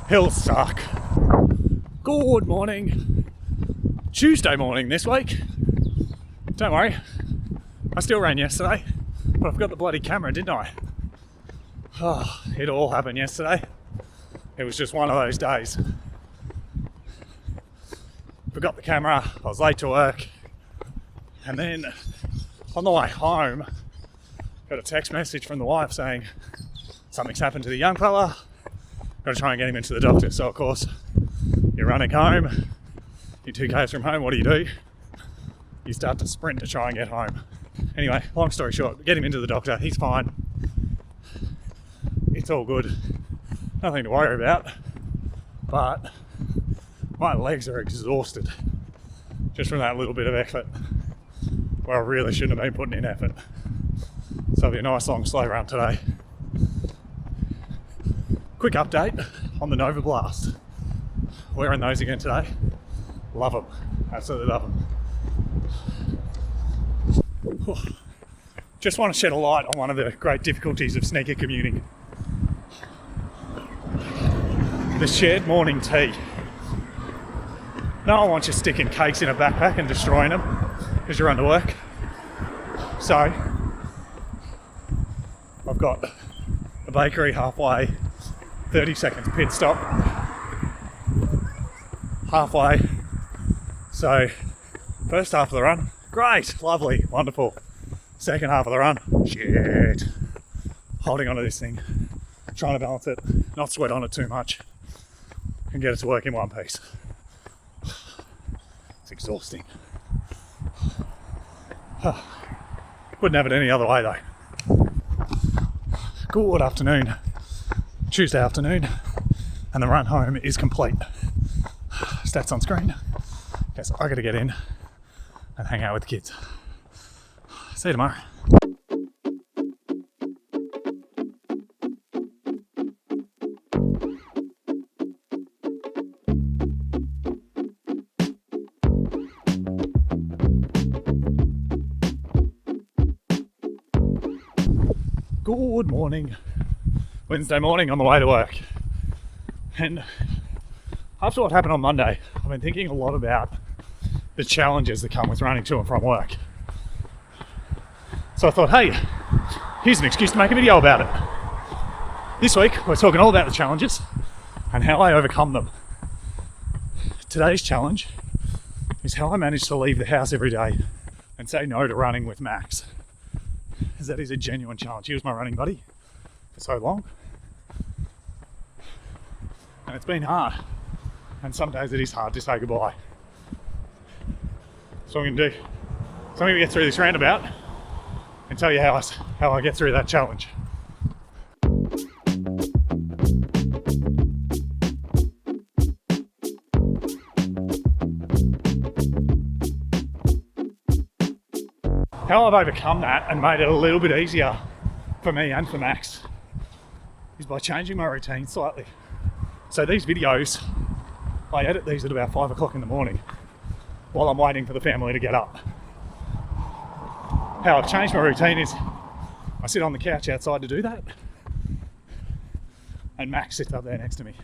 Hills suck. Good morning. Tuesday morning this week. Don't worry, I still ran yesterday, but I've got the bloody camera, didn't I? Oh, it all happened yesterday. It was just one of those days. Forgot the camera, I was late to work, and then on the way home, got a text message from the wife saying something's happened to the young fella, got to try and get him into the doctor. So of course, you're running home, you're 2Ks from home, what do? You start to sprint to try and get home. Anyway, long story short, get him into the doctor, he's fine. It's all good, nothing to worry about, but my legs are exhausted just from that little bit of effort where I really shouldn't have been putting in effort. So it'll be a nice long slow run today. Quick update on the Nova Blast. Wearing those again today. Love them, absolutely love them. Just want to shed a light on one of the great difficulties of sneaker commuting. The shared morning tea. No one wants you sticking cakes in a backpack and destroying them because you're under work. So I've got a bakery halfway, 30 seconds pit stop, halfway. So first half of the run, great, lovely, wonderful. Second half of the run, shit. Holding onto this thing, trying to balance it, not sweat on it too much, and get it to work in one piece. It's exhausting. Wouldn't have it any other way though. Good afternoon. Tuesday afternoon, and the run home is complete. Stats on screen. Guess I gotta get in and hang out with the kids. See you tomorrow. Good morning. Wednesday morning on the way to work. And after what happened on Monday, I've been thinking a lot about the challenges that come with running to and from work. So I thought, hey, here's an excuse to make a video about it. This week, we're talking all about the challenges and how I overcome them. Today's challenge is how I manage to leave the house every day and say no to running with Max. Because that is a genuine challenge. He was my running buddy for so long. And it's been hard. And some days it is hard to say goodbye. So what I'm going to do. So I'm going to get through this roundabout and tell you how I get through that challenge. How I've overcome that and made it a little bit easier for me and for Max is by changing my routine slightly. So these videos, I edit these at about 5 o'clock in the morning while I'm waiting for the family to get up. How I've changed my routine is I sit on the couch outside to do that, and Max sits up there next to me.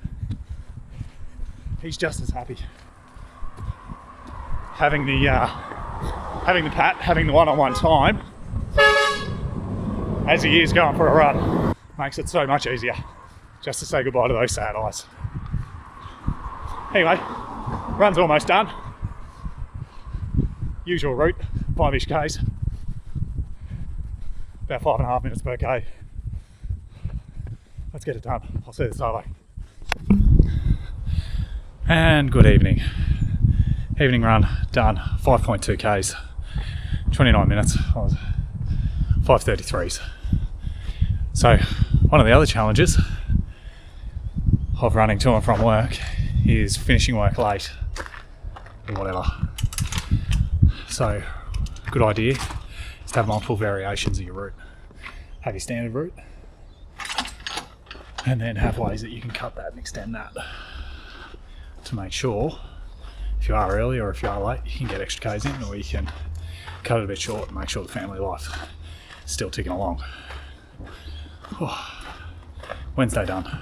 He's just as happy having the pat, having the one-on-one time as he is going for a run. Makes it so much easier just to say goodbye to those sad eyes. Anyway, run's almost done. Usual route, 5-ish Ks. About 5.5 minutes per K. Let's get it done. I'll see you this highway. And good evening. Evening run done, 5.2 Ks. 29 minutes, 5:33s. So one of the other challenges of running to and from work is finishing work late or whatever. So good idea is to have multiple variations of your route. Have your standard route and then have ways that you can cut that and extend that to make sure if you are early or if you are late you can get extra Ks in, or you can cut it a bit short and make sure the family life is still ticking along. Wednesday done.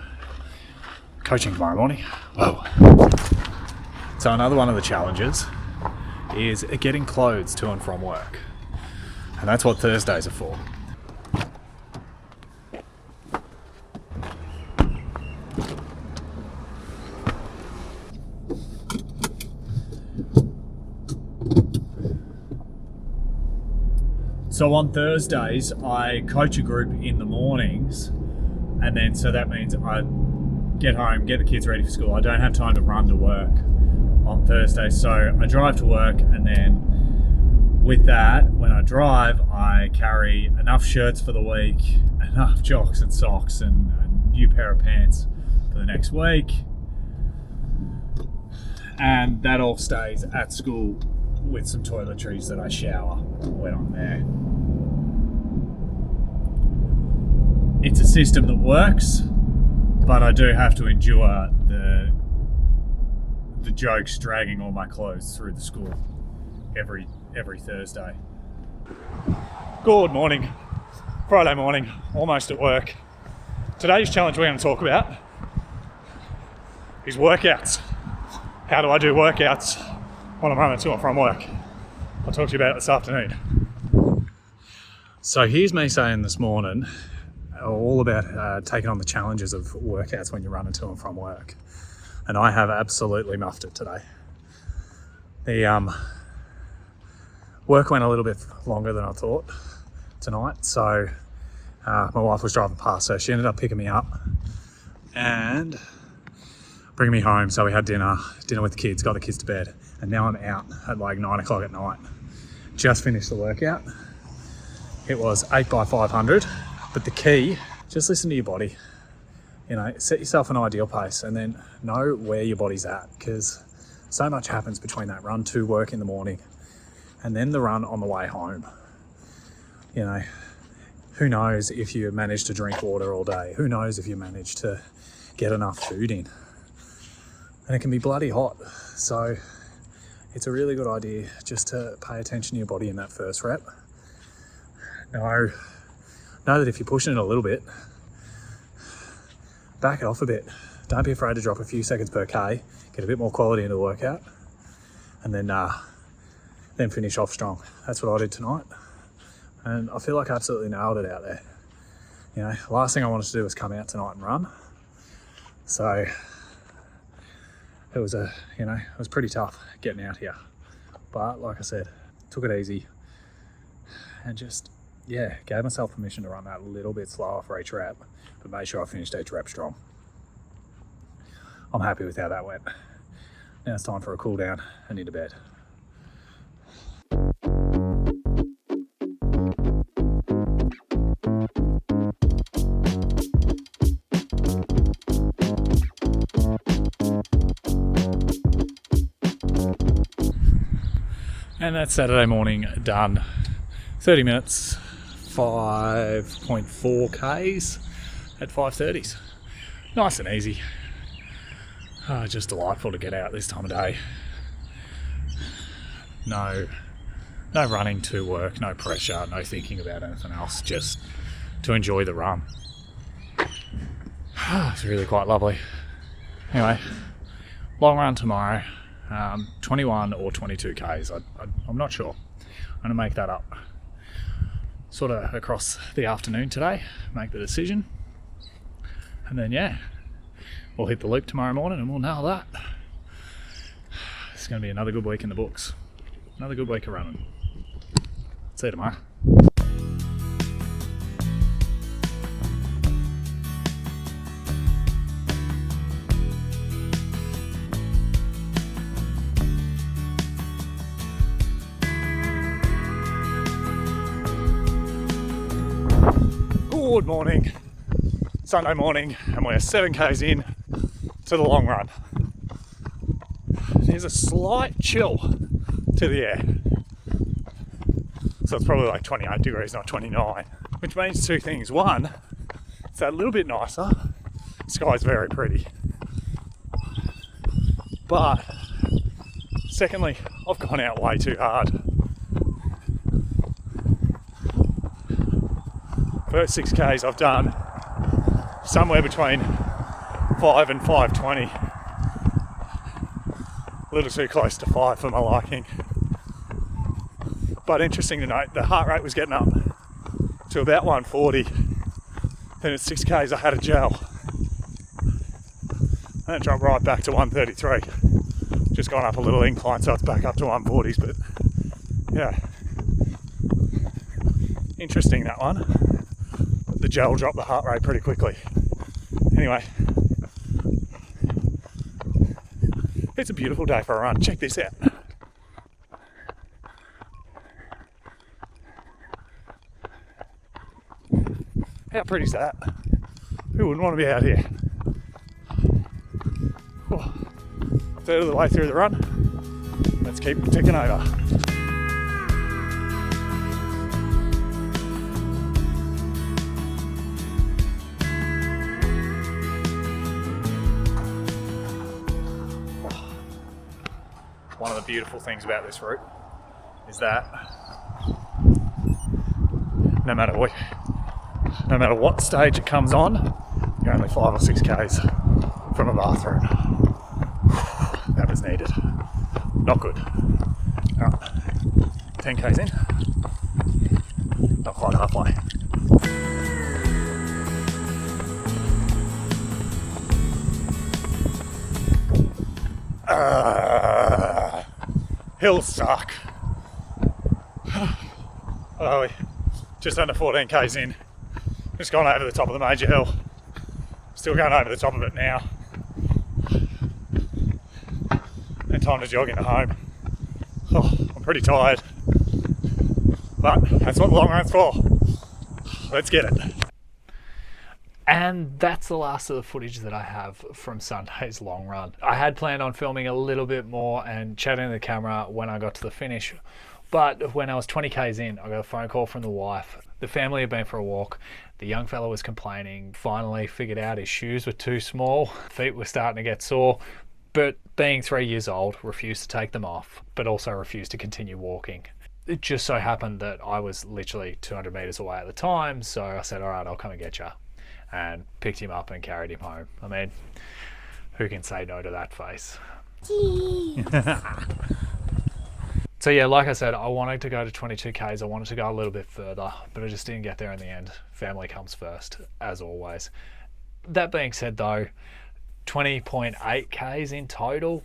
Coaching tomorrow morning. Whoa. So another one of the challenges is getting clothes to and from work. And that's what Thursdays are for. So on Thursdays, I coach a group in the mornings, and then so that means I get home, get the kids ready for school. I don't have time to run to work on Thursday, so I drive to work, and then with that, when I drive, I carry enough shirts for the week, enough jocks and socks, and a new pair of pants for the next week, and that all stays at school with some toiletries that I shower when I'm there. It's a system that works, but I do have to endure the jokes dragging all my clothes through the school every Thursday. Good morning. Friday morning, almost at work. Today's challenge we're going to talk about is workouts. How do I do workouts when I'm running to and from work? I'll talk to you about it this afternoon. So here's me saying this morning all about taking on the challenges of workouts when you're running to and from work. And I have absolutely muffed it today. The work went a little bit longer than I thought tonight. So my wife was driving past, so she ended up picking me up and bringing me home. So we had dinner with the kids, got the kids to bed. And now I'm out at like 9 o'clock at night. Just finished the workout. It was 8 by 500. But the key, just listen to your body. You know, set yourself an ideal pace and then know where your body's at, because so much happens between that run to work in the morning and then the run on the way home. You know, who knows if you manage to drink water all day? Who knows if you manage to get enough food in? And it can be bloody hot. So it's a really good idea just to pay attention to your body in that first rep. Know that if you're pushing it a little bit, back it off a bit. Don't be afraid to drop a few seconds per K, get a bit more quality into the workout, and then finish off strong. That's what I did tonight. And I feel like I absolutely nailed it out there. You know, last thing I wanted to do was come out tonight and run. So it was pretty tough getting out here. But like I said, took it easy and just, gave myself permission to run that a little bit slower for each rep, but made sure I finished each rep strong. I'm happy with how that went. Now it's time for a cool down and into bed. And that's Saturday morning done. 30 minutes, 5.4 Ks at 5:30s. Nice and easy. Just delightful to get out this time of day. No running to work, no pressure, no thinking about anything else, just to enjoy the run. It's really quite lovely. Anyway, long run tomorrow, 21 or 22 Ks, I'm not sure. I'm going to make that up sort of across the afternoon today, make the decision, and then we'll hit the loop tomorrow morning and we'll nail that. It's going to be another good week in the books, another good week of running. See you tomorrow. Good morning, Sunday morning, and we're 7 Ks in to the long run. There's a slight chill to the air, so it's probably like 28 degrees, not 29, which means two things. One, it's a little bit nicer, the sky's very pretty, but secondly, I've gone out way too hard. First 6 Ks I've done somewhere between 5 and 5:20. A little too close to 5 for my liking. But interesting to note, the heart rate was getting up to about 140. Then at 6Ks I had a gel. And it dropped right back to 133. Just gone up a little incline, so it's back up to 140s, but yeah. Interesting, that one. The gel dropped the heart rate pretty quickly. Anyway, it's a beautiful day for a run. Check this out. How pretty is that? Who wouldn't want to be out here? Oh, third of the way through the run. Let's keep ticking over. One of the beautiful things about this route is that no matter what stage it comes on, you're only 5 or 6Ks from a bathroom. That was needed. Not good. Alright, 10Ks in. Not quite halfway. Hills suck. Oh, just under 14Ks in. Just gone over the top of the major hill. Still going over the top of it now. And time to jog into home. Oh, I'm pretty tired. But that's what the long run's for. Let's get it. And that's the last of the footage that I have from Sunday's long run. I had planned on filming a little bit more and chatting to the camera when I got to the finish. But when I was 20Ks in, I got a phone call from the wife. The family had been for a walk. The young fella was complaining. Finally figured out his shoes were too small. Feet were starting to get sore. But being 3 years old, refused to take them off, but also refused to continue walking. It just so happened that I was literally 200 meters away at the time. So I said, all right, I'll come and get you. And picked him up and carried him home. I mean, who can say no to that face? So yeah, like I said, I wanted to go to 22Ks. I wanted to go a little bit further, but I just didn't get there in the end. Family comes first, as always. That being said though, 20.8Ks in total,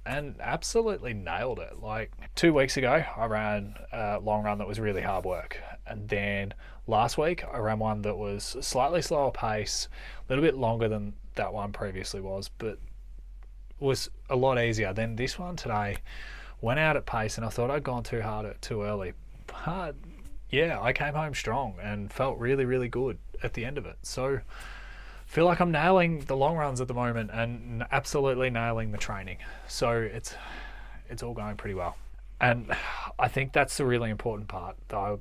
and absolutely nailed it. Like 2 weeks ago, I ran a long run that was really hard work. And then last week, I ran one that was slightly slower pace, a little bit longer than that one previously was, but was a lot easier. Then this one today, went out at pace and I thought I'd gone too hard too early. But yeah, I came home strong and felt really, really good at the end of it. So feel like I'm nailing the long runs at the moment and absolutely nailing the training. So it's all going pretty well. And I think that's the really important part. I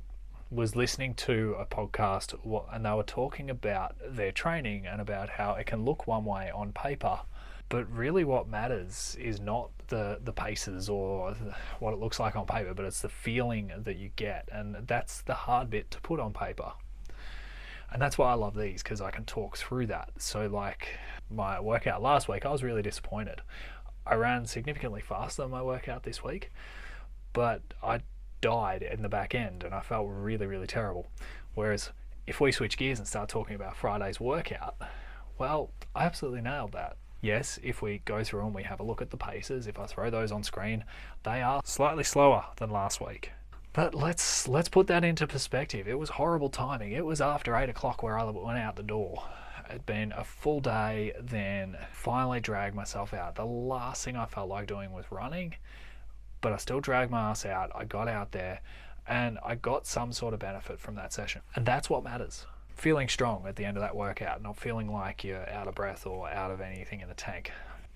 was listening to a podcast and they were talking about their training and about how it can look one way on paper, but really what matters is not the paces or what it looks like on paper, but it's the feeling that you get, and that's the hard bit to put on paper. And that's why I love these, because I can talk through that. So like my workout last week, I was really disappointed. I ran significantly faster than my workout this week, but I died in the back end and I felt really, really terrible. Whereas if we switch gears and start talking about Friday's workout, well, I absolutely nailed that. Yes, if we go through and we have a look at the paces, if I throw those on screen, they are slightly slower than last week. But let's put that into perspective. It was horrible timing. It was after 8 o'clock where I went out the door. It'd been a full day, then finally dragged myself out. The last thing I felt like doing was running, but I still dragged my ass out. I got out there and I got some sort of benefit from that session. And that's what matters. Feeling strong at the end of that workout, not feeling like you're out of breath or out of anything in the tank.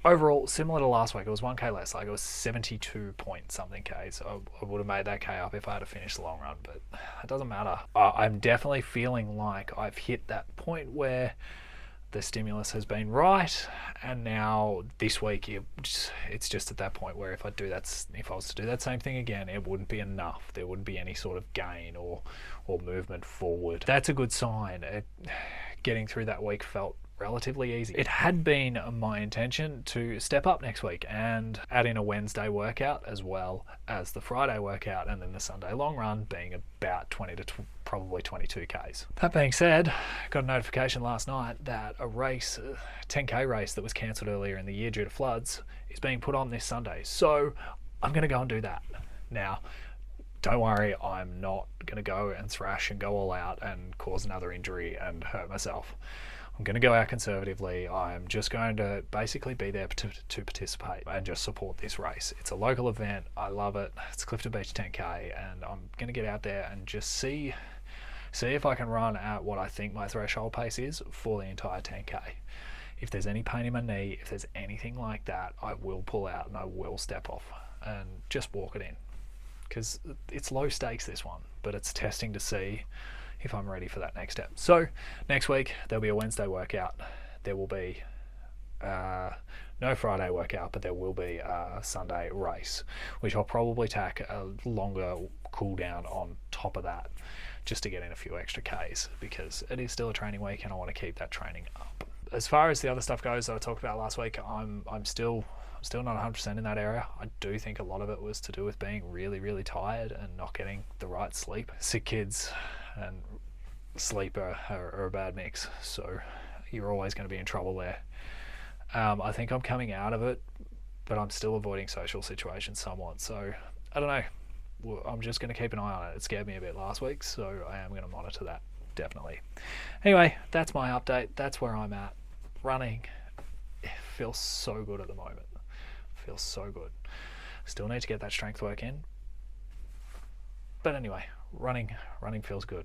Overall, similar to last week, it was 1K less, like it was 72 point something Ks. I would have made that K up if I had to finish the long run, but it doesn't matter. I'm definitely feeling like I've hit that point where the stimulus has been right, and now this week it's just at that point where if I was to do that same thing again, it wouldn't be enough. There wouldn't be any sort of gain or movement forward. That's a good sign. It getting through that week felt relatively easy. It had been my intention to step up next week and add in a Wednesday workout as well as the Friday workout, and then the Sunday long run being about 20 to probably 22 Ks. That being said, got a notification last night that a race, a 10K race that was cancelled earlier in the year due to floods, is being put on this Sunday. So I'm going to go and do that. Now, don't worry, I'm not going to go and thrash and go all out and cause another injury and hurt myself. I'm going to go out conservatively. I'm just going to basically be there to participate and just support this race. It's a local event. I love it. It's Clifton Beach 10K, and I'm going to get out there and just see if I can run at what I think my threshold pace is for the entire 10K. If there's any pain in my knee, if there's anything like that, I will pull out and I will step off and just walk it in. Because it's low stakes, this one, but it's testing to see if I'm ready for that next step. So next week there'll be a Wednesday workout. There will be no Friday workout, but there will be a Sunday race, which I'll probably tack a longer cool down on top of that, just to get in a few extra Ks, because it is still a training week and I want to keep that training up. As far as the other stuff goes that I talked about last week, I'm still not 100% in that area. I do think a lot of it was to do with being really, really tired and not getting the right sleep. Sick kids and sleep are a bad mix, so you're always going to be in trouble there. I think I'm coming out of it, but I'm still avoiding social situations somewhat, so I don't know. Well, I'm just going to keep an eye on it. It scared me a bit last week, so I am going to monitor that, definitely. Anyway, that's my update. That's where I'm at. Running, it feels so good at the moment. Feels so good. Still need to get that strength work in, but anyway, running feels good.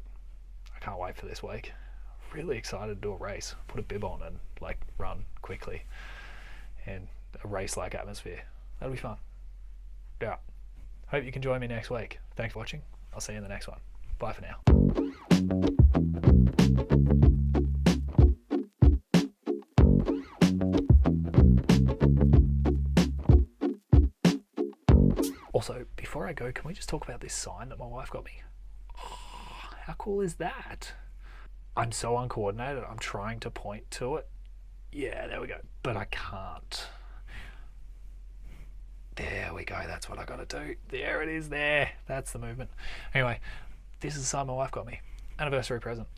I can't wait for this week. Really excited to do a race, put a bib on and run quickly in a race-like atmosphere. That'll be fun. Yeah. Hope you can join me next week. Thanks for watching. I'll see you in the next one. Bye for now. Also, before I go, can we just talk about this sign that my wife got me? Oh, how cool is that? I'm so uncoordinated. I'm trying to point to it. Yeah, there we go. But I can't. There we go. That's what I got to do. There it is there. That's the movement. Anyway, this is the sign my wife got me. Anniversary present.